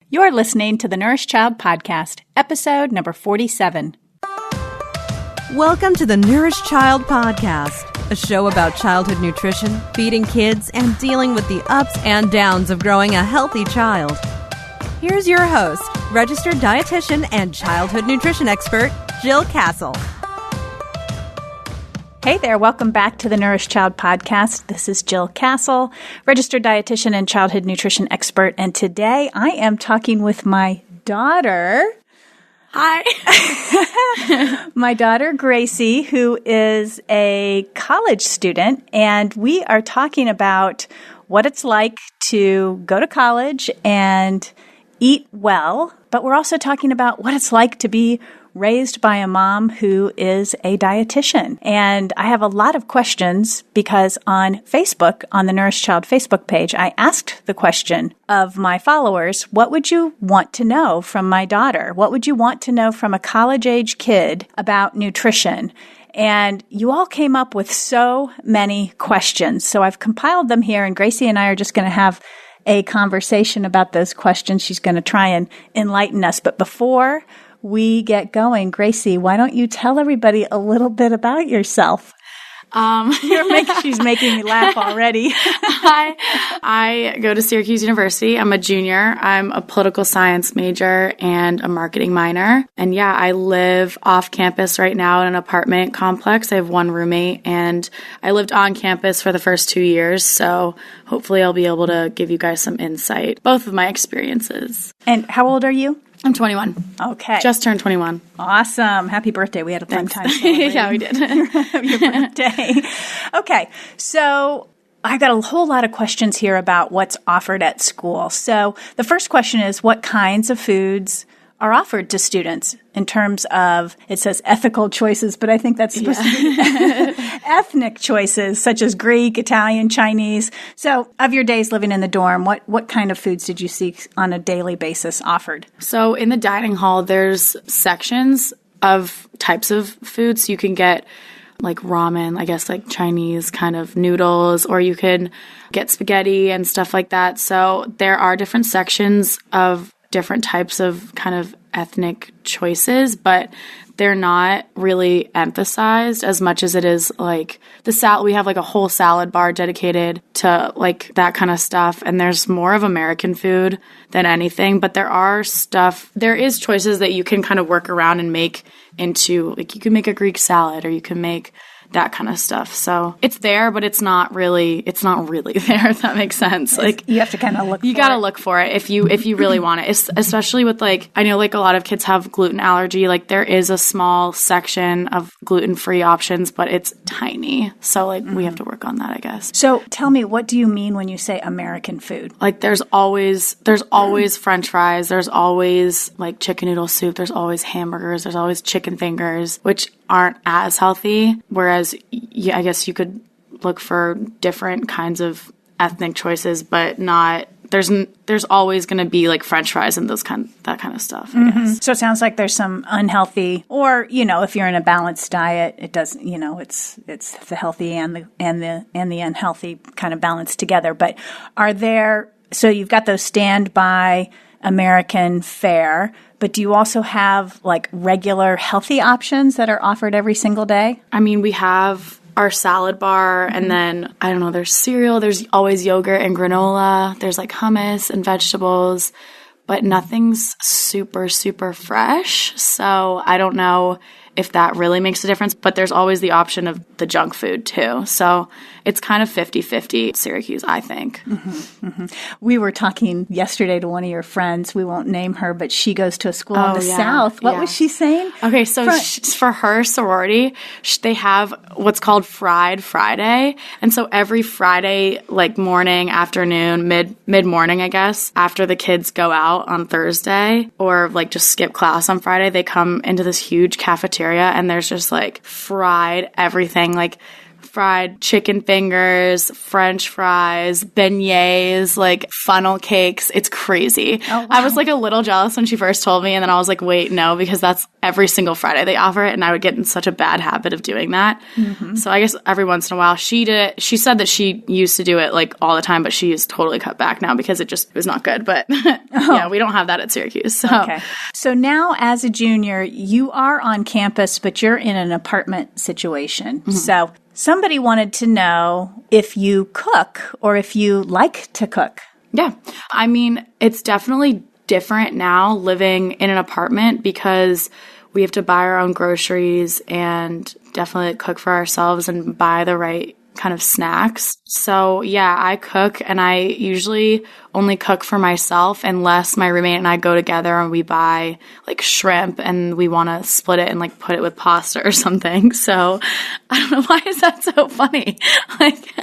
You're listening to the Nourished Child podcast, episode number 47. Welcome to the Nourished Child podcast, a show about childhood nutrition, feeding kids, and dealing with the ups and downs of growing a healthy child. Here's your host, registered dietitian and childhood nutrition expert, Jill Castle. Hey there, welcome back to the Nourished Child podcast. This is Jill Castle, registered dietitian and childhood nutrition expert, and today I am talking with my daughter. Hi. My daughter, Gracie, who is a college student, and we are talking about what it's like to go to college and eat well, but we're also talking about what it's like to be raised by a mom who is a dietitian. And I have a lot of questions because on Facebook, on the Nourished Child Facebook page, I asked the question of my followers, what would you want to know from my daughter? What would you want to know from a college-age kid about nutrition? And you all came up with so many questions. So I've compiled them here, and Gracie and I are just going to have a conversation about those questions. She's going to try and enlighten us. But before we get going, Gracie, why don't you tell everybody a little bit about yourself? She's making me laugh already. I go to Syracuse University. I'm a junior. I'm a political science major and a marketing minor. And yeah, I live off campus right now in an apartment complex. I have one roommate, and I lived on campus for the first 2 years. So hopefully I'll be able to give you guys some insight, both of my experiences. And how old are you? I'm 21. Okay. Just turned 21. Awesome. Happy birthday. We had a fun time celebrating. Yeah, we did. Your birthday. Okay. So I got a whole lot of questions here about what's offered at school. So the first question is, what kinds of foods are offered to students in terms of, it says ethical choices, but I think that's supposed to be ethnic choices, such as Greek, Italian, Chinese. So of your days living in the dorm, what kind of foods did you see on a daily basis offered? So in the dining hall, there's sections of types of foods. You can get like ramen, I guess like Chinese kind of noodles, or you can get spaghetti and stuff like that. So there are different sections of different types of kind of ethnic choices, but they're not really emphasized as much as it is like the salad. We have like a whole salad bar dedicated to like that kind of stuff. And there's more of American food than anything, but there is choices that you can kind of work around and make into, like you can make a Greek salad, or you can make that kind of stuff. So it's there, but it's not really there, if that makes sense. Like you have to kind of look for it. You got to look for it if you really want it. Especially with like, I know like a lot of kids have gluten allergy. Like there is a small section of gluten-free options, but it's tiny. So like we have to work on that, I guess. So tell me, what do you mean when you say American food? Like there's always French fries. There's always like chicken noodle soup. There's always hamburgers. There's always chicken fingers, which aren't as healthy. Whereas I guess you could look for different kinds of ethnic choices, but not, there's always going to be like French fries and that kind of stuff, I guess. So it sounds like there's some unhealthy, or, if you're in a balanced diet, it does, it's the healthy and the unhealthy kind of balanced together. But so you've got those standby American fare, but do you also have like regular healthy options that are offered every single day? I mean, we have our salad bar, and then, I don't know, there's cereal, there's always yogurt and granola, there's like hummus and vegetables, but nothing's super, super fresh. So I don't know if that really makes a difference, but there's always the option of the junk food too. So it's kind of 50-50 at Syracuse, I think. We were talking yesterday to one of your friends. We won't name her, but she goes to a school in the South. What was she saying? Okay, so for her sorority, they have what's called Fried Friday. And so every Friday, like morning, afternoon, mid-morning, I guess, after the kids go out on Thursday or like just skip class on Friday, they come into this huge cafeteria and there's just like fried everything, like fried chicken fingers, French fries, beignets, like funnel cakes. It's crazy. Oh, wow. I was like a little jealous when she first told me, and then I was like, wait, no, because that's every single Friday they offer it, and I would get in such a bad habit of doing that. So I guess every once in a while she did it. She said that she used to do it like all the time, but she is totally cut back now because it was not good. But yeah, we don't have that at Syracuse. So. Okay. So now as a junior, you are on campus, but you're in an apartment situation. So somebody wanted to know if you cook or if you like to cook. Yeah. I mean, it's definitely different now living in an apartment because we have to buy our own groceries and definitely cook for ourselves and buy the right kind of snacks. So yeah, I cook, and I usually only cook for myself unless my roommate and I go together and we buy like shrimp and we want to split it and like put it with pasta or something. So I don't know, why is that so funny? Like,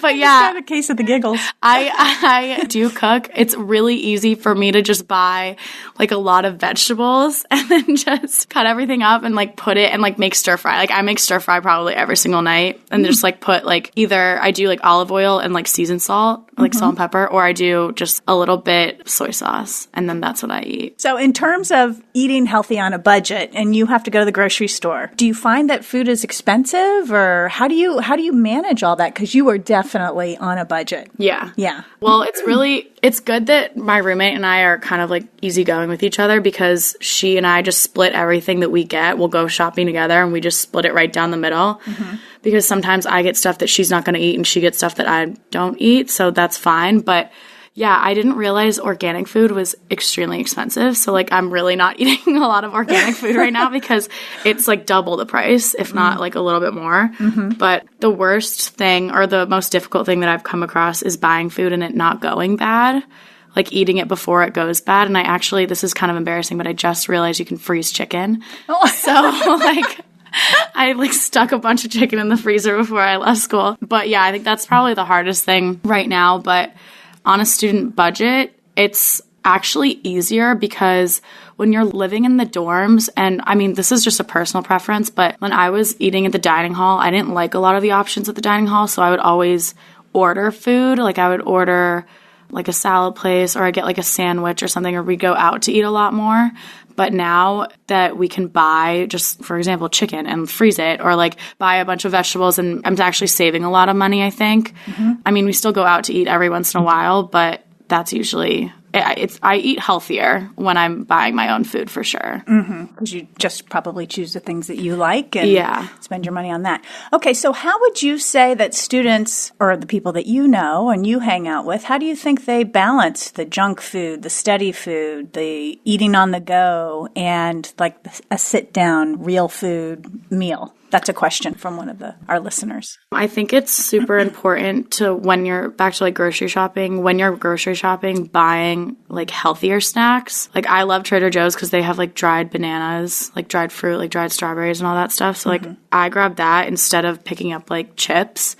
but yeah, Just got a case of the giggles. I do cook. It's really easy for me to just buy like a lot of vegetables and then just cut everything up and like put it and like make stir fry. Like I make stir fry probably every single night and just like put like either I do like olive oil and like seasoned salt, like salt and pepper, or I do just a little bit soy sauce, and then that's what I eat. So in terms of eating healthy on a budget and you have to go to the grocery store, do you find that food is expensive, or how do you manage all that? Because you are definitely on a budget. Yeah. Yeah. Well, it's good that my roommate and I are kind of like easygoing with each other because she and I just split everything that we get. We'll go shopping together and we just split it right down the middle. Because sometimes I get stuff that she's not going to eat and she gets stuff that I don't eat. So that's fine. But yeah, I didn't realize organic food was extremely expensive. So like I'm really not eating a lot of organic food right now because it's like double the price, if not like a little bit more. But the worst thing or the most difficult thing that I've come across is buying food and it not going bad. Like eating it before it goes bad. And I actually, this is kind of embarrassing, but I just realized you can freeze chicken. So like I like stuck a bunch of chicken in the freezer before I left school. But yeah, I think that's probably the hardest thing right now. But on a student budget, it's actually easier because when you're living in the dorms, and I mean, this is just a personal preference, but when I was eating at the dining hall, I didn't like a lot of the options at the dining hall. So I would always order food. Like I would order like a salad place, or I get like a sandwich or something, or we go out to eat a lot more. But now that we can buy just, for example, chicken and freeze it, or like buy a bunch of vegetables, and I'm actually saving a lot of money, I think. I mean, we still go out to eat every once in a while, but that's usually I eat healthier when I'm buying my own food for sure. Because you just probably choose the things that you like and spend your money on that. Okay, so how would you say that students, or the people that you know and you hang out with, how do you think they balance the junk food, the study food, the eating on the go, and like a sit-down, real food meal? That's a question from one of our listeners. I think it's super important to, when you're back to like grocery shopping, buying like healthier snacks. Like I love Trader Joe's because they have like dried bananas, like dried fruit, like dried strawberries and all that stuff. So like I grab that instead of picking up like chips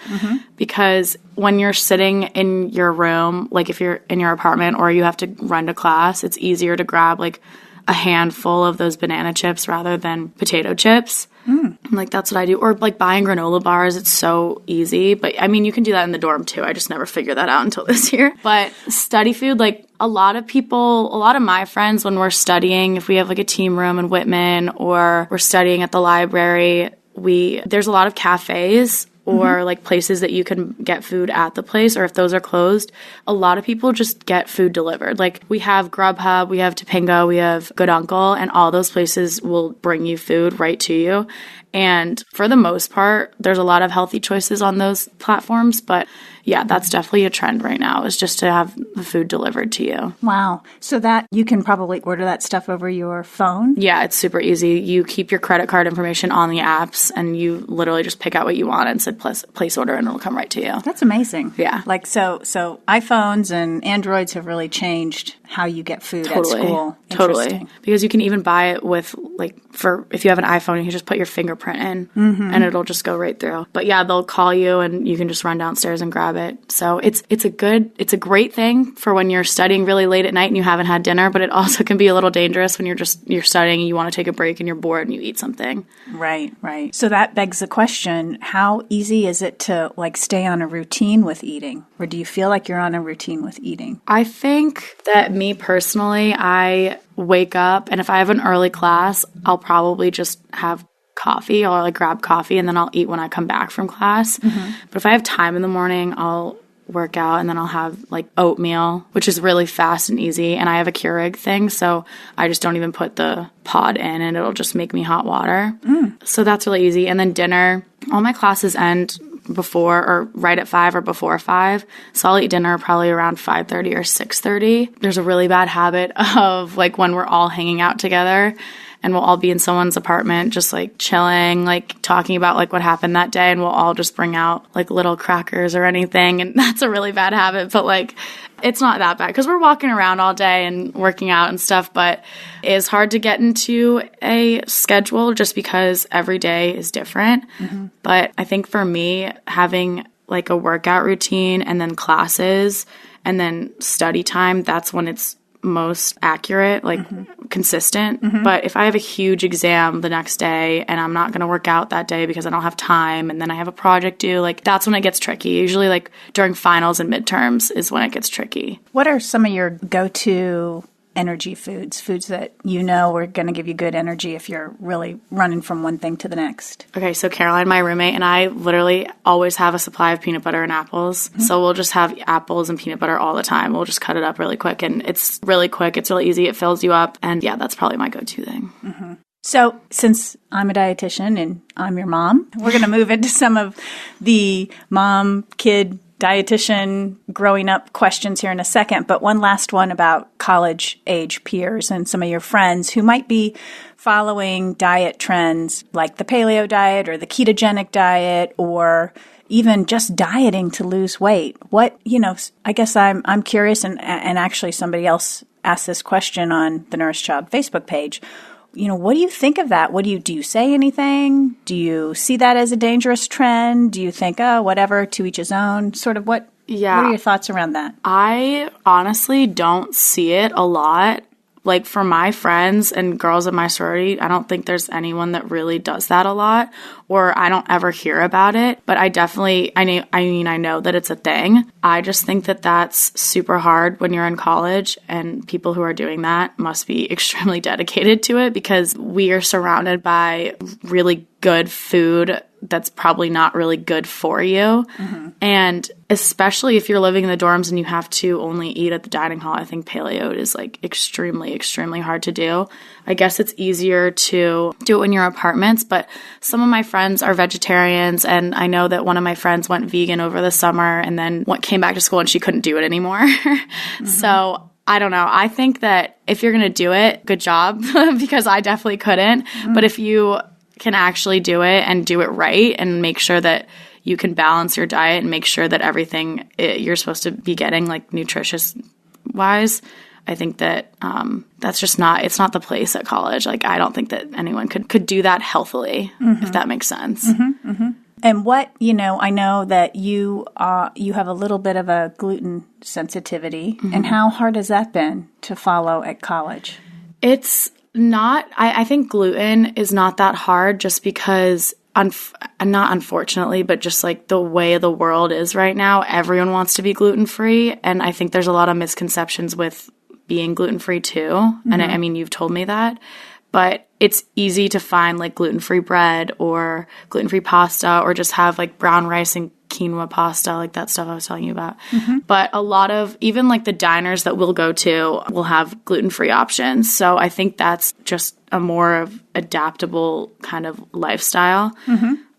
because when you're sitting in your room, like if you're in your apartment or you have to run to class, it's easier to grab like a handful of those banana chips rather than potato chips. Like that's what I do. Or like buying granola bars. It's so easy. But I mean, you can do that in the dorm too. I just never figured that out until this year. But study food, like a lot of my friends, when we're studying, if we have like a team room in Whitman or we're studying at the library, there's a lot of cafes or like places that you can get food at the place, or if those are closed, a lot of people just get food delivered. Like we have Grubhub, we have Topingo, we have Good Uncle, and all those places will bring you food right to you. And for the most part, there's a lot of healthy choices on those platforms. But yeah, that's definitely a trend right now, is just to have the food delivered to you. Wow. So that you can probably order that stuff over your phone? Yeah, it's super easy. You keep your credit card information on the apps and you literally just pick out what you want and say place order and it'll come right to you. That's amazing. Yeah. Like so iPhones and Androids have really changed how you get food at school. Totally. Because you can even buy it with like for if you have an iPhone, you can just put your fingerprint in and it'll just go right through. But yeah, they'll call you and you can just run downstairs and grab it. So it's a great thing for when you're studying really late at night and you haven't had dinner, but it also can be a little dangerous when you're studying and you want to take a break and you're bored and you eat something. Right. So that begs the question, how easy is it to like stay on a routine with eating? Or do you feel like you're on a routine with eating? I think that me personally, I wake up and if I have an early class, I'll probably just have coffee or like grab coffee and then I'll eat when I come back from class. But if I have time in the morning, I'll work out and then I'll have like oatmeal, which is really fast and easy. And I have a Keurig thing, so I just don't even put the pod in and it'll just make me hot water. So that's really easy. And then dinner, all my classes end before or right at 5 or before 5. So I'll eat dinner probably around 5:30 or 6:30. There's a really bad habit of like when we're all hanging out together and we'll all be in someone's apartment just like chilling, like talking about like what happened that day, and we'll all just bring out like little crackers or anything, and that's a really bad habit, but like it's not that bad because we're walking around all day and working out and stuff, but it's hard to get into a schedule just because every day is different. But I think for me, having like a workout routine and then classes and then study time, that's when it's most accurate, like consistent. But if I have a huge exam the next day and I'm not going to work out that day because I don't have time and then I have a project due, like that's when it gets tricky. Usually like during finals and midterms is when it gets tricky. What are some of your go-to energy foods that you know are going to give you good energy if you're really running from one thing to the next? Okay, so Caroline, my roommate, and I literally always have a supply of peanut butter and apples. So we'll just have apples and peanut butter all the time. We'll just cut it up really quick, and it's really quick. It's really easy. It fills you up. And yeah, that's probably my go-to thing. So since I'm a dietitian and I'm your mom, we're going to move into some of the mom-kid dietitian growing up questions here in a second, but one last one about college age peers and some of your friends who might be following diet trends like the paleo diet or the ketogenic diet or even just dieting to lose weight. What, I guess I'm curious, and actually somebody else asked this question on the Nourished Child Facebook page. What do you think of that? Do you say anything? Do you see that as a dangerous trend? Do you think, oh, whatever, to each his own? Sort of what are your thoughts around that? I honestly don't see it a lot. Like for my friends and girls in my sorority, I don't think there's anyone that really does that a lot, or I don't ever hear about it. But I know that it's a thing. I just think that that's super hard when you're in college, and people who are doing that must be extremely dedicated to it because we are surrounded by really good food that's probably not really good for you. And especially if you're living in the dorms and you have to only eat at the dining hall, I think paleo is like extremely, extremely hard to do. I guess it's easier to do it in your apartments, but some of my friends are vegetarians, and I know that one of my friends went vegan over the summer and then came back to school and she couldn't do it anymore. So I don't know. I think that if you're going to do it, good job, because I definitely couldn't. But if you can actually do it and do it right and make sure that you can balance your diet and make sure that everything you're supposed to be getting, like nutritious wise, I think that that's just it's not the place at college. Like, I don't think that anyone could do that healthily, if that makes sense. And what, I know that you have a little bit of a gluten sensitivity. And how hard has that been to follow at college? It's not, I think gluten is not that hard just because, not unfortunately, but just like the way the world is right now, everyone wants to be gluten-free. And I think there's a lot of misconceptions with being gluten-free too. And I mean, you've told me that. But it's easy to find like gluten-free bread or gluten-free pasta, or just have like brown rice and quinoa pasta, like that stuff I was telling you about. But a lot of, even like the diners that we'll go to will have gluten-free options. So I think that's just a more of adaptable kind of lifestyle.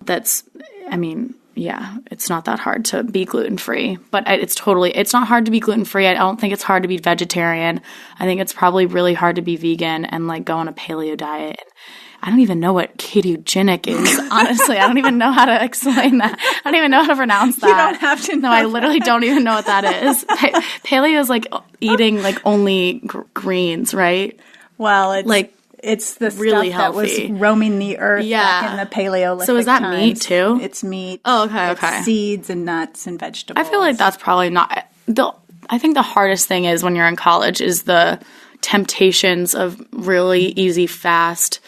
That's, I mean, yeah, it's not that hard to be gluten-free, but it's not hard to be gluten-free. I don't think it's hard to be vegetarian. I think it's probably really hard to be vegan and like go on a paleo diet. I don't even know what ketogenic is, honestly. I don't even know how to explain that. I don't even know how to pronounce that. You don't have to know. No, I literally don't even know what that is. Paleo is like eating like only greens, right? Well, it's like It's the really stuff healthy. that was roaming the earth back in the Paleolithic So is that times. meat too? It's meat. Oh, okay, It's okay. seeds and nuts and vegetables. I feel like that's probably not I think the hardest thing is when you're in college is the temptations of really easy, fast,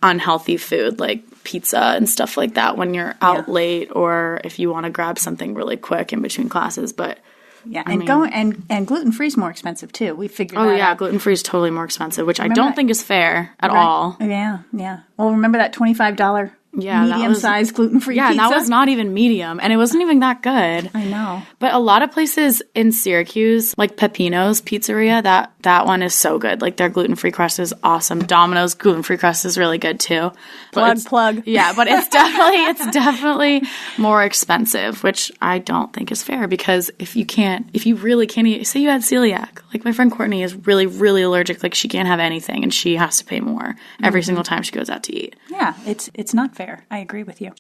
unhealthy food like pizza and stuff like that when you're out late or if you want to grab something really quick in between classes. But yeah, and gluten free is more expensive too. We figured that out. Oh yeah, gluten free is totally more expensive, which I don't think is fair at all. Yeah, yeah. Well, remember that $25 Yeah, medium-sized gluten-free pizza? Yeah, that was not even medium, and it wasn't even that good. I know. But a lot of places in Syracuse, like Peppino's Pizzeria, that one is so good. Like, their gluten-free crust is awesome. Domino's gluten-free crust is really good, too. Plug. Yeah, but it's definitely more expensive, which I don't think is fair, because if you really can't eat, say you had celiac. Like, my friend Courtney is really, really allergic. Like, she can't have anything, and she has to pay more every single time she goes out to eat. Yeah, it's not fair. I agree with you.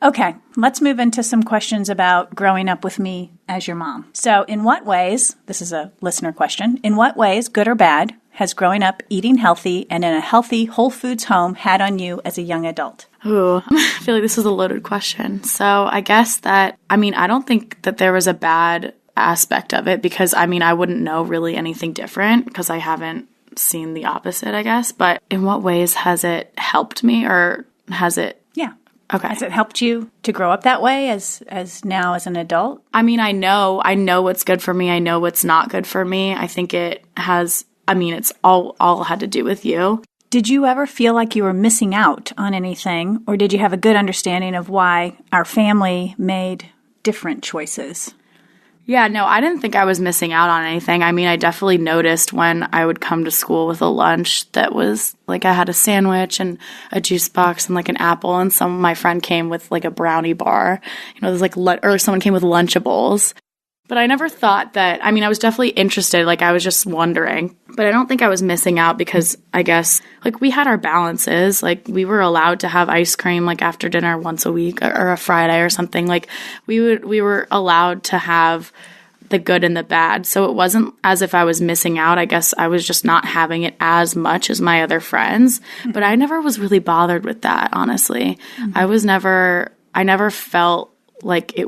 Okay, let's move into some questions about growing up with me as your mom. So in what ways, this is a listener question, in what ways, good or bad, has growing up eating healthy and in a healthy Whole Foods home had on you as a young adult? Ooh, I feel like this is a loaded question. So I guess I don't think that there was a bad aspect of it because, I wouldn't know really anything different because I haven't seen the opposite, I guess. But in what ways has it helped me or has it? Yeah. Okay. Has it helped you to grow up that way as now as an adult? I know what's good for me. I know what's not good for me. I think it has, it's all had to do with you. Did you ever feel like you were missing out on anything, or did you have a good understanding of why our family made different choices? Yeah, no, I didn't think I was missing out on anything. I definitely noticed when I would come to school with a lunch that was, like, I had a sandwich and a juice box and, like, an apple, and my friend came with, like, a brownie bar. There's, like, or someone came with Lunchables. But I never thought that, I was definitely interested, like, I was just wondering. But I don't think I was missing out because I guess, like, we had our balances. Like, we were allowed to have ice cream, like, after dinner once a week or a Friday or something. Like, we were allowed to have the good and the bad. So it wasn't as if I was missing out. I guess I was just not having it as much as my other friends. Mm-hmm. But I never was really bothered with that, honestly. Mm-hmm. I never felt like I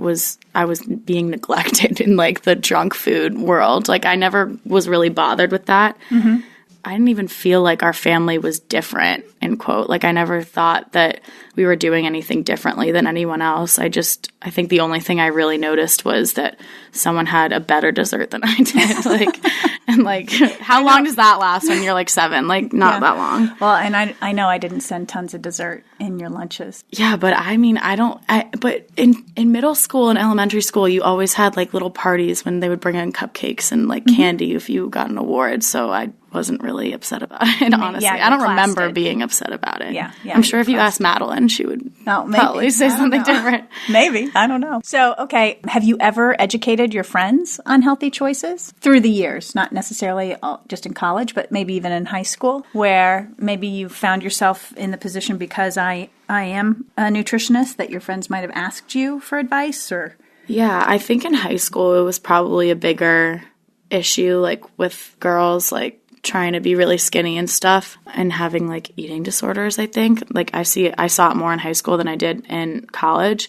was being neglected in, like, the junk food world. Like, I never was really bothered with that. Mm-hmm. I didn't even feel like our family was different, end quote. Like, I never thought that we were doing anything differently than anyone else. I think the only thing I really noticed was that someone had a better dessert than I did. How long does that last when you're, like, 7? Like, not that long. Well, and I know I didn't send tons of dessert in your lunches. Yeah, but but in middle school and elementary school, you always had, like, little parties when they would bring in cupcakes and, like, candy if you got an award. So I wasn't really upset about it, honestly. Yeah, I don't remember being upset about it. Yeah, I'm sure if you asked Madeline, she would probably say something different. Maybe. I don't know. So, okay, have you ever educated your friends on healthy choices through the years? Not necessarily just in college, but maybe even in high school, where maybe you found yourself in the position because I am a nutritionist that your friends might have asked you for advice or... Yeah, I think in high school it was probably a bigger issue, like, with girls, like, trying to be really skinny and stuff and having, like, eating disorders, I think. Like, I saw it more in high school than I did in college.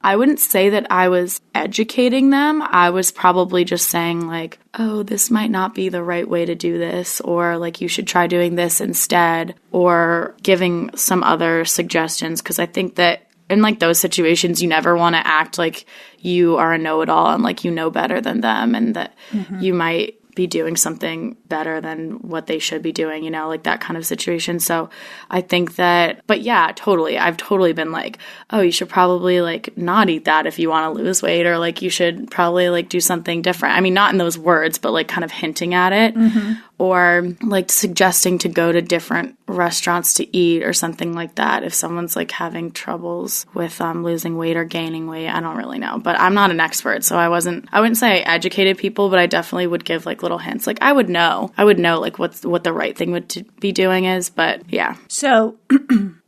I wouldn't say that I was educating them. I was probably just saying, like, oh, this might not be the right way to do this, or, like, you should try doing this instead, or giving some other suggestions, because I think that in, like, those situations, you never want to act like you are a know-it-all and, like, you know better than them and that you might be doing something better than what they should be doing, like that kind of situation. So I think that, but yeah, totally. I've totally been like, oh, you should probably, like, not eat that if you want to lose weight, or, like, you should probably, like, do something different. Not in those words, but, like, kind of hinting at it. Mm-hmm. Or, like, suggesting to go to different restaurants to eat or something like that if someone's, like, having troubles with losing weight or gaining weight. I don't really know, but I'm not an expert, so I wouldn't say I educated people, but I definitely would give, like, little hints. Like, I would know like what the right thing would be doing is, but yeah. So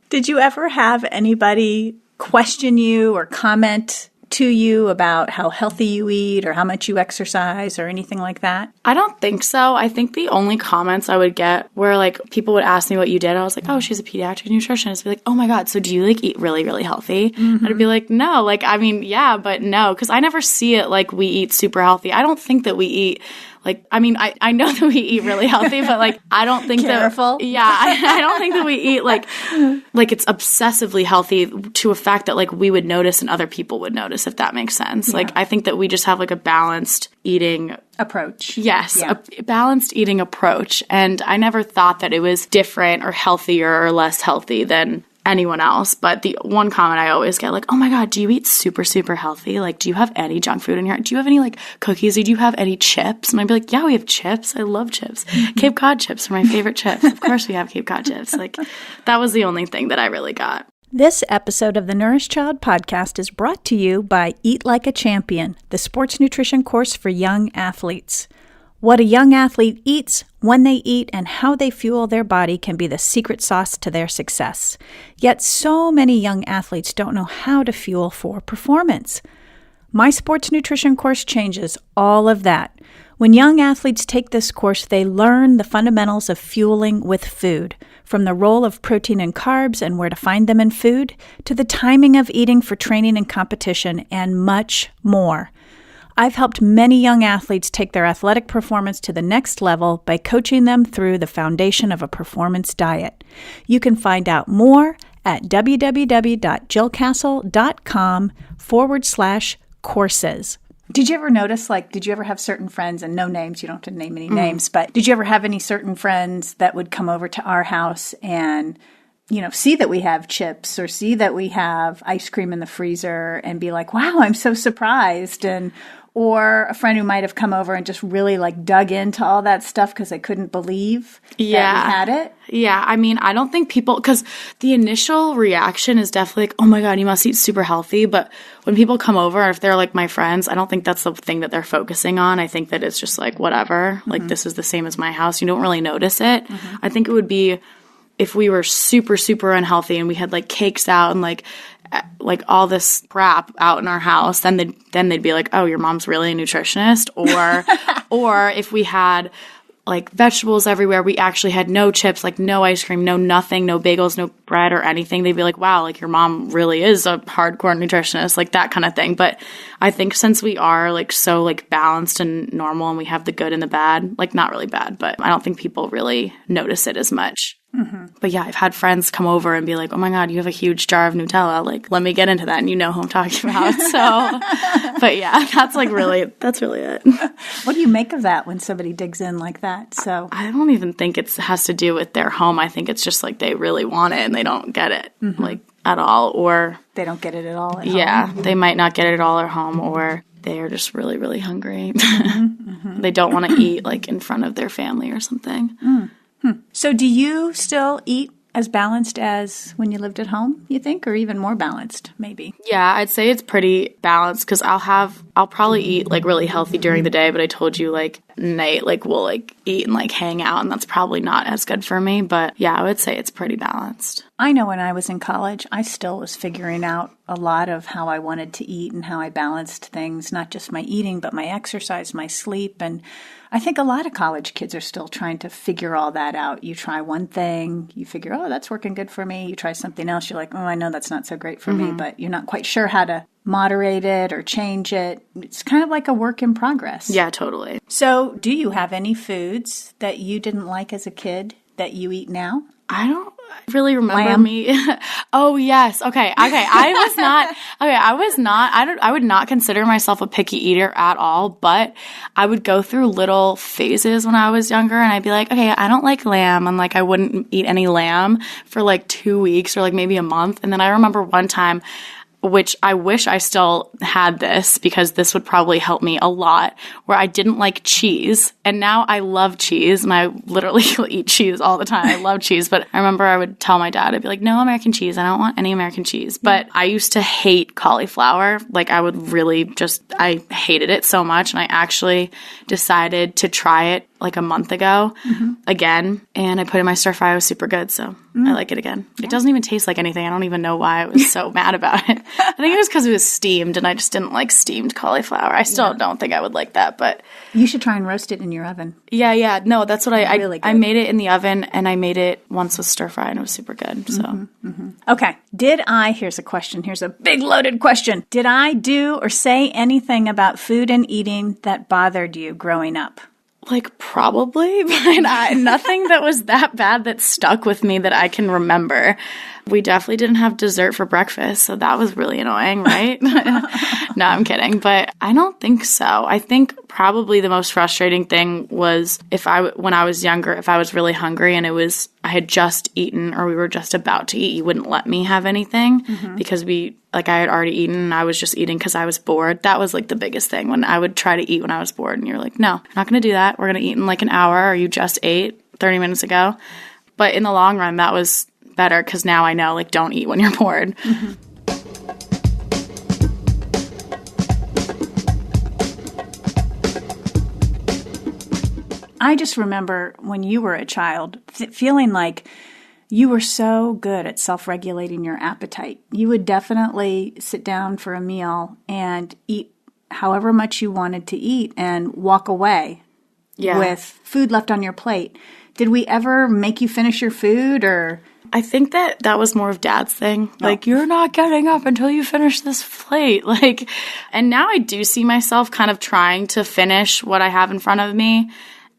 did you ever have anybody question you or comment to you about how healthy you eat or how much you exercise or anything like that? I don't think so. I think the only comments I would get were like people would ask me what you did. I was like, oh, she's a pediatric nutritionist. I'd be like, oh my God, so do you like eat really, really healthy? I'd be like, no, like, I mean, yeah, but no, because I never see it like we eat super healthy. I don't think that we eat like, I mean, I know that we eat really healthy, but like, I don't think Careful. that, yeah, I don't think that we eat like it's obsessively healthy to a fact that like we would notice and other people would notice, if that makes sense. Yeah. Like, I think that we just have like a balanced eating approach. Yes, yeah. A balanced eating approach. And I never thought that it was different or healthier or less healthy than anyone else. But the one comment I always get, like, oh my God, do you eat super, super healthy? Like, do you have any junk food in here? Do you have any like cookies? Do you have any chips? And I'd be like, yeah, we have chips. I love chips. Cape Cod chips are my favorite chips. Of course we have Cape Cod chips. Like, that was the only thing that I really got. This episode of the Nourished Child podcast is brought to you by Eat Like a Champion, the sports nutrition course for young athletes. What a young athlete eats, when they eat, and how they fuel their body can be the secret sauce to their success. Yet so many young athletes don't know how to fuel for performance. My sports nutrition course changes all of that. When young athletes take this course, they learn the fundamentals of fueling with food, from the role of protein and carbs and where to find them in food, to the timing of eating for training and competition, and much more. I've helped many young athletes take their athletic performance to the next level by coaching them through the foundation of a performance diet. You can find out more at www.jillcastle.com/courses. Did you ever notice, did you ever have certain friends, and no names, you don't have to name any names, but did you ever have any certain friends that would come over to our house and, see that we have chips or see that we have ice cream in the freezer and be like, wow, I'm so surprised? Or a friend who might have come over and just really dug into all that stuff because they couldn't believe that we had it. Yeah. I mean, I don't think people, because the initial reaction is definitely like, oh my God, you must eat super healthy. But when people come over, if they're like my friends, I don't think that's the thing that they're focusing on. I think that it's just like, whatever, this is the same as my house. You don't really notice it. I think it would be if we were super, super unhealthy and we had cakes out and like all this crap out in our house, then they'd be like, oh, your mom's really a nutritionist. Or if we had vegetables everywhere, we actually had no chips, no ice cream, no nothing, no bagels, no bread or anything, they'd be like, wow, your mom really is a hardcore nutritionist, that kind of thing. But I think since we are so balanced and normal and we have the good and the bad, not really bad, but I don't think people really notice it as much. But yeah, I've had friends come over and be like, oh my God, you have a huge jar of Nutella. Let me get into that. And you know who I'm talking about. So, but yeah, that's really it. What do you make of that when somebody digs in like that? So I don't even think it has to do with their home. I think it's just they really want it and they don't get it at all, or they don't get it at all at home. They might not get it at all at home, or they are just really, really hungry. They don't want to eat in front of their family or something. So do you still eat as balanced as when you lived at home, you think, or even more balanced, maybe? Yeah, I'd say it's pretty balanced because I'll probably eat really healthy during the day, but I told you night we'll eat and hang out, and that's probably not as good for me. But yeah, I would say it's pretty balanced. I know when I was in college, I still was figuring out a lot of how I wanted to eat and how I balanced things, not just my eating, but my exercise, my sleep. And I think a lot of college kids are still trying to figure all that out. You try one thing, you figure, oh, that's working good for me. You try something else, you're like, oh, I know that's not so great for me, but you're not quite sure how to moderate it or change it. It's kind of like a work in progress. Yeah, totally. So do you have any foods that you didn't like as a kid that you eat now? I don't really remember me. Oh, yes. Okay. I would not consider myself a picky eater at all, but I would go through little phases when I was younger and I'd be like, okay, I don't like lamb. And I wouldn't eat any lamb for 2 weeks or maybe a month. And then I remember one time, which I wish I still had this because this would probably help me a lot, where I didn't like cheese. And now I love cheese and I literally eat cheese all the time. I love cheese. But I remember I would tell my dad, I'd be like, no American cheese. I don't want any American cheese. But I used to hate cauliflower. I would really I hated it so much. And I actually decided to try it a month ago again. And I put it in my stir fry. It was super good. So I like it again. Yeah. It doesn't even taste like anything. I don't even know why I was so mad about it. I think it was because it was steamed, and I just didn't like steamed cauliflower. I still don't think I would like that, but you should try and roast it in your oven. Yeah. No, that's what really I made it in the oven, and I made it once with stir fry, and it was super good. So, Okay. Here's a question. Here's a big loaded question. Did I do or say anything about food and eating that bothered you growing up? Like, probably, but nothing that was that bad that stuck with me that I can remember. We definitely didn't have dessert for breakfast, so that was really annoying, right? No, I'm kidding, but I don't think so. I think probably the most frustrating thing was when I was younger, if I was really hungry and I had just eaten or we were just about to eat, you wouldn't let me have anything because I had already eaten and I was just eating because I was bored. That was like the biggest thing when I would try to eat when I was bored and you're like, no, I'm not going to do that. We're going to eat in like an hour, or you just ate 30 minutes ago. But in the long run, that was better because now I know, like, don't eat when you're bored. I just remember when you were a child feeling like you were so good at self-regulating your appetite. You would definitely sit down for a meal and eat however much you wanted to eat and walk away with food left on your plate. Did we ever make you finish your food, or? I think that was more of Dad's thing. Like, you're not getting up until you finish this plate. Like, and now I do see myself kind of trying to finish what I have in front of me.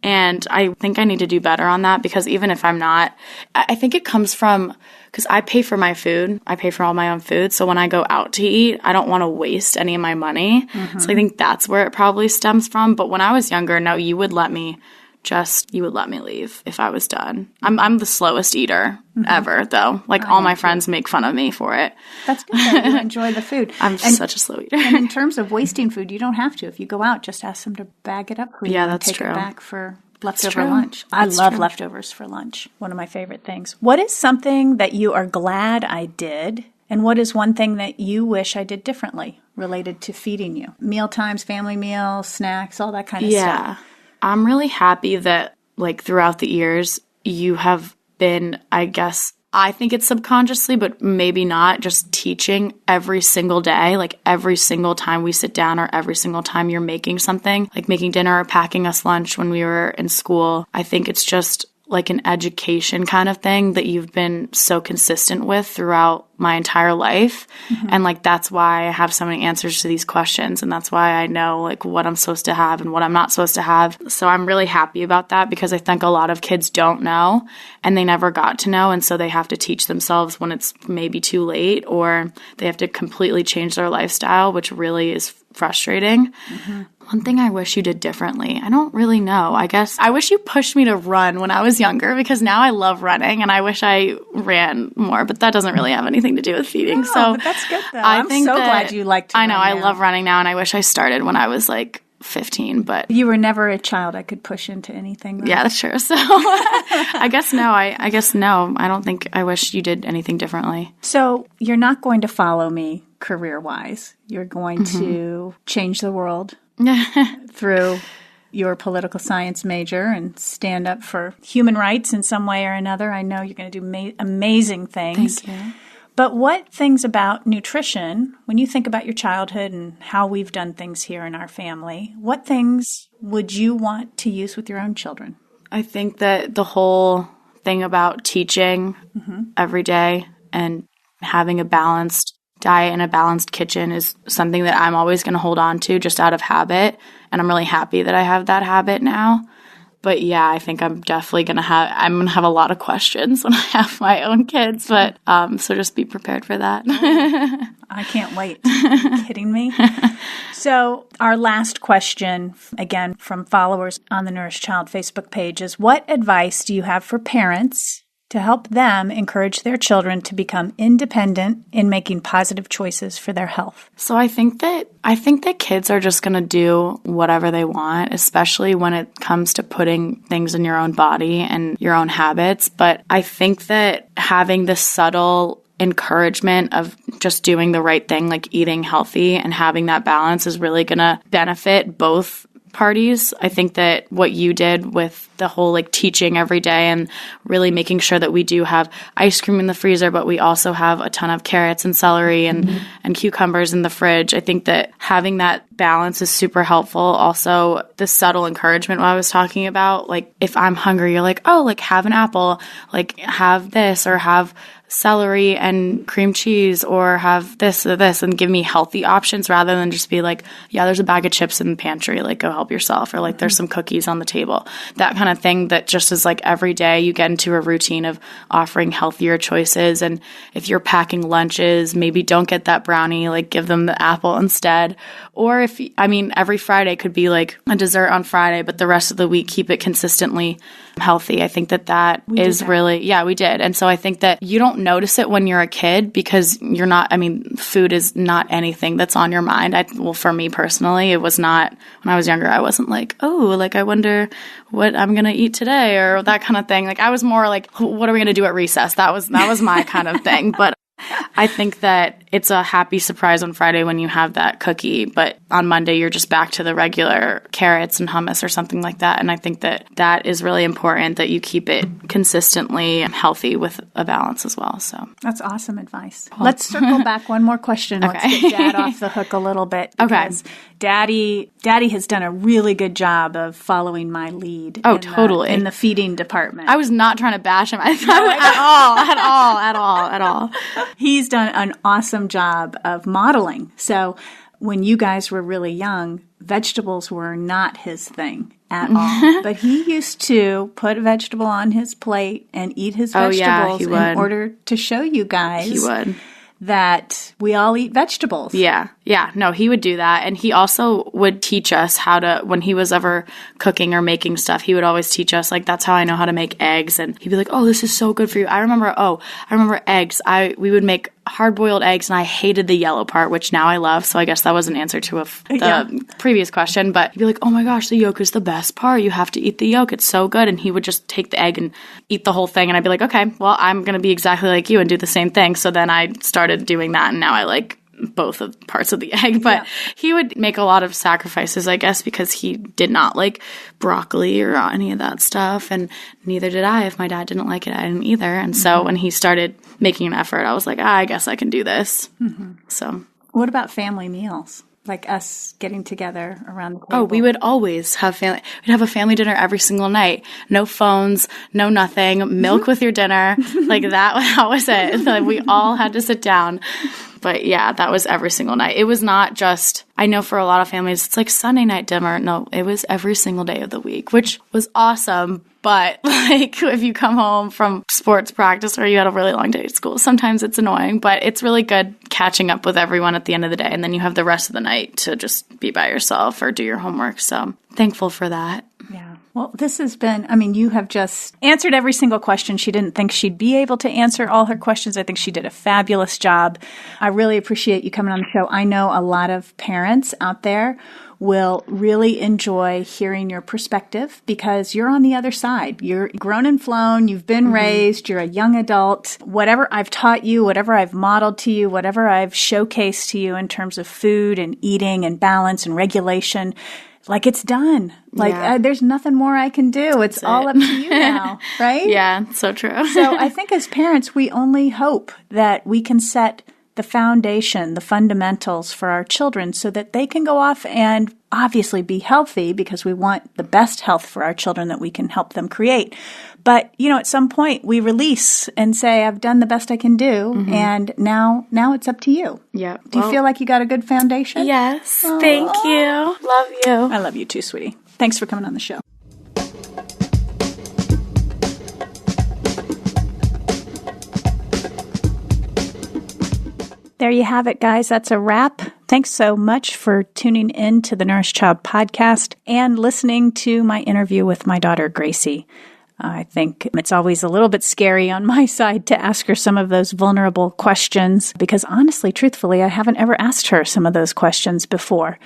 And I think I need to do better on that, because even if I'm not, I think it comes from, because I pay for my food. I pay for all my own food. So when I go out to eat, I don't want to waste any of my money. So I think that's where it probably stems from. But when I was younger, no, you would let me leave if I was done. I'm the slowest eater ever, though. Like, all my friends make fun of me for it. That's good that you enjoy the food. I'm such a slow eater. And in terms of wasting food, you don't have to. If you go out, just ask them to bag it up for you and that's take true. it back for leftover lunch. I love leftovers for lunch. One of my favorite things. What is something that you are glad I did, and what is one thing that you wish I did differently related to feeding you? Meal times, family meals, snacks, all that kind of stuff. I'm really happy that, like, throughout the years, you have been, I guess, I think it's subconsciously, but maybe not, just teaching every single day, like every single time we sit down or every single time you're making something, like making dinner or packing us lunch when we were in school. I think it's just like an education kind of thing that you've been so consistent with throughout my entire life. And like, that's why I have so many answers to these questions. And that's why I know like what I'm supposed to have and what I'm not supposed to have. So I'm really happy about that, because I think a lot of kids don't know and they never got to know. And so they have to teach themselves when it's maybe too late, or they have to completely change their lifestyle, which really is frustrating. One thing I wish you did differently, I don't really know. I guess I wish you pushed me to run when I was younger, because now I love running and I wish I ran more, but that doesn't really have anything to do with feeding. No, but that's good though. I'm so glad you like to run. I know, I love running now, and I wish I started when I was like 15, but you were never a child I could push into anything, though. Yeah, that's true. So I guess no. I don't think I wish you did anything differently. So you're not going to follow me career-wise. You're going to change the world through your political science major and stand up for human rights in some way or another. I know you're going to do amazing things. Thank you. But what things about nutrition, when you think about your childhood and how we've done things here in our family, what things would you want to use with your own children? I think that the whole thing about teaching every day and having a balanced diet and a balanced kitchen is something that I'm always going to hold on to just out of habit. And I'm really happy that I have that habit now. But yeah, I think I'm definitely going to have a lot of questions when I have my own kids. But so just be prepared for that. I can't wait. Are you kidding me? So our last question, again, from followers on the Nourished Child Facebook page is, what advice do you have for parents to help them encourage their children to become independent in making positive choices for their health? So I think that kids are just going to do whatever they want, especially when it comes to putting things in your own body and your own habits. But I think that having this subtle encouragement of just doing the right thing, like eating healthy and having that balance, is really going to benefit both parties. I think that what you did with the whole like teaching every day and really making sure that we do have ice cream in the freezer, but we also have a ton of carrots and celery and cucumbers in the fridge. I think that having that balance is super helpful. Also, the subtle encouragement I was talking about, like if I'm hungry, you're like, oh, like have an apple, like have this or have celery and cream cheese or have this or this, and give me healthy options rather than just be like, yeah, there's a bag of chips in the pantry, like go help yourself, or like there's some cookies on the table. That kind of thing that just is like every day you get into a routine of offering healthier choices. And if you're packing lunches, maybe don't get that brownie, like give them the apple instead. Or every Friday could be like a dessert on Friday, but the rest of the week keep it consistently healthy. I think that is really, we did. And so I think that you don't notice it when you're a kid because you're not, food is not anything that's on your mind. For me personally, it was not, when I was younger, I wasn't like, oh, like I wonder what I'm going to eat today or that kind of thing. Like I was more like, what are we going to do at recess? That was my kind of thing. But I think that it's a happy surprise on Friday when you have that cookie, but on Monday you're just back to the regular carrots and hummus or something like that. And I think that is really important that you keep it consistently healthy with a balance as well. So that's awesome advice. Let's circle back one more question. Okay. Let's get Dad off the hook a little bit. Because Daddy has done a really good job of following my lead. Oh, totally. In the feeding department. I was not trying to bash him. At all. He's done an awesome job of modeling. So when you guys were really young, vegetables were not his thing at all. But he used to put a vegetable on his plate and eat his vegetables in order to show you guys that we all eat vegetables. Yeah. No, he would do that. And he also would teach us how to, when he was ever cooking or making stuff, he would always teach us, like, that's how I know how to make eggs. And he'd be like, oh, this is so good for you. I remember eggs. We would make hard-boiled eggs, and I hated the yellow part, which now I love. So I guess that was an answer to the previous question. But he'd be like, oh my gosh, the yolk is the best part. You have to eat the yolk. It's so good. And he would just take the egg and eat the whole thing. And I'd be like, okay, well, I'm going to be exactly like you and do the same thing. So then I started doing that, and now I like both of parts of the egg. But he would make a lot of sacrifices, I guess, because he did not like broccoli or any of that stuff, and neither did I. If my dad didn't like it, I didn't either. And so when he started making an effort, I was like, I guess I can do this. So what about family meals? Like us getting together around the table? Oh, we would always have family. We'd have a family dinner every single night. No phones, no nothing. Milk with your dinner. Like that was it. Like, we all had to sit down. But yeah, that was every single night. It was not just, I know for a lot of families, it's like Sunday night dinner. No, it was every single day of the week, which was awesome. But like if you come home from sports practice or you had a really long day at school, sometimes it's annoying, but it's really good catching up with everyone at the end of the day. And then you have the rest of the night to just be by yourself or do your homework. So thankful for that. Yeah. Well, this has been, you have just answered every single question. She didn't think she'd be able to answer all her questions. I think she did a fabulous job. I really appreciate you coming on the show. I know a lot of parents out there will really enjoy hearing your perspective because you're on the other side. You're grown and flown. You've been raised. You're a young adult. Whatever I've taught you, whatever I've modeled to you, whatever I've showcased to you in terms of food and eating and balance and regulation, like it's done. Like there's nothing more I can do. It's all up to you now, right? Yeah, so true. So I think as parents, we only hope that we can set the foundation, the fundamentals for our children so that they can go off and obviously be healthy because we want the best health for our children that we can help them create. But, at some point we release and say, I've done the best I can do. And now it's up to you. Yeah. Do you feel like you got a good foundation? Yes. Aww. Thank you. Love you. I love you too, sweetie. Thanks for coming on the show. There you have it, guys. That's a wrap. Thanks so much for tuning in to the Nourished Child podcast and listening to my interview with my daughter, Gracie. I think it's always a little bit scary on my side to ask her some of those vulnerable questions because honestly, truthfully, I haven't ever asked her some of those questions before.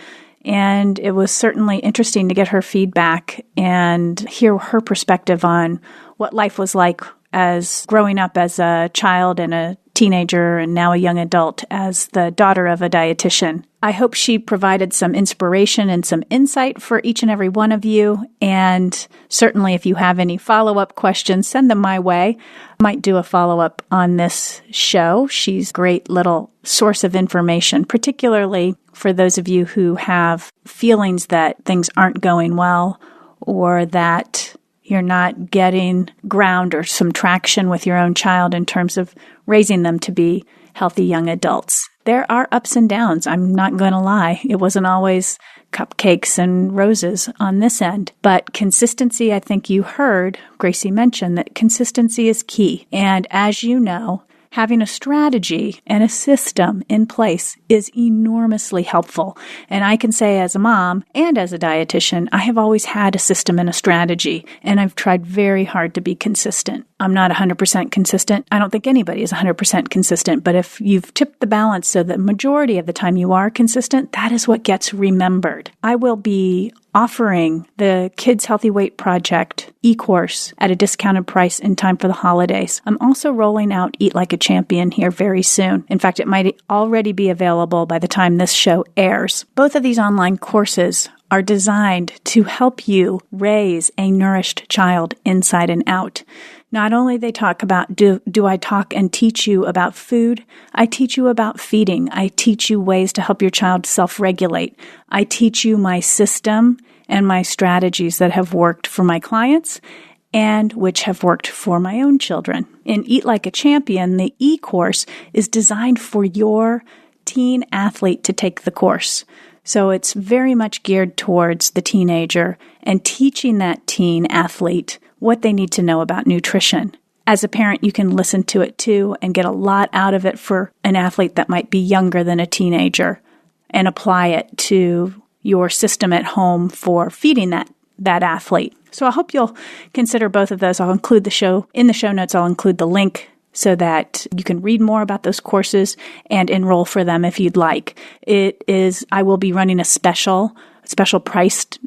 And it was certainly interesting to get her feedback and hear her perspective on what life was like as growing up as a child in a teenager and now a young adult as the daughter of a dietitian. I hope she provided some inspiration and some insight for each and every one of you. And certainly if you have any follow-up questions, send them my way. I might do a follow-up on this show. She's a great little source of information, particularly for those of you who have feelings that things aren't going well or that you're not getting ground or some traction with your own child in terms of raising them to be healthy young adults. There are ups and downs. I'm not going to lie. It wasn't always cupcakes and roses on this end. But consistency, I think you heard Gracie mention that consistency is key. And as you know, having a strategy and a system in place is enormously helpful. And I can say as a mom and as a dietitian, I have always had a system and a strategy, and I've tried very hard to be consistent. I'm not 100% consistent. I don't think anybody is 100% consistent, but if you've tipped the balance so that majority of the time you are consistent, that is what gets remembered. I will be offering the Kids Healthy Weight Project e-course at a discounted price in time for the holidays. I'm also rolling out Eat Like a Champion here very soon. In fact, it might already be available by the time this show airs. Both of these online courses are designed to help you raise a nourished child inside and out. Not only they talk about, do I talk and teach you about food, I teach you about feeding. I teach you ways to help your child self-regulate. I teach you my system and my strategies that have worked for my clients and which have worked for my own children. In Eat Like a Champion, the e-course is designed for your teen athlete to take the course. So it's very much geared towards the teenager and teaching that teen athlete what they need to know about nutrition. As a parent, you can listen to it too and get a lot out of it for an athlete that might be younger than a teenager and apply it to your system at home for feeding that athlete. So I hope you'll consider both of those. I'll include in the show notes, I'll include the link so that you can read more about those courses and enroll for them if you'd like. I will be running a special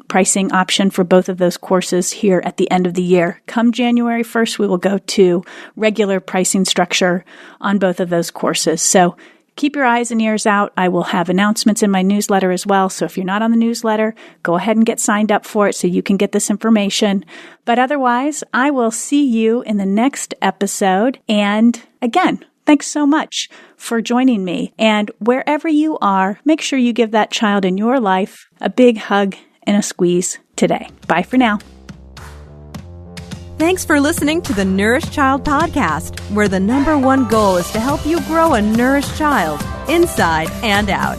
pricing option for both of those courses here at the end of the year. Come January 1st, we will go to regular pricing structure on both of those courses. So keep your eyes and ears out. I will have announcements in my newsletter as well. So if you're not on the newsletter, go ahead and get signed up for it so you can get this information. But otherwise, I will see you in the next episode. And again, thanks so much for joining me. And wherever you are, make sure you give that child in your life a big hug and a squeeze today. Bye for now. Thanks for listening to the Nourished Child podcast, where the #1 goal is to help you grow a nourished child inside and out.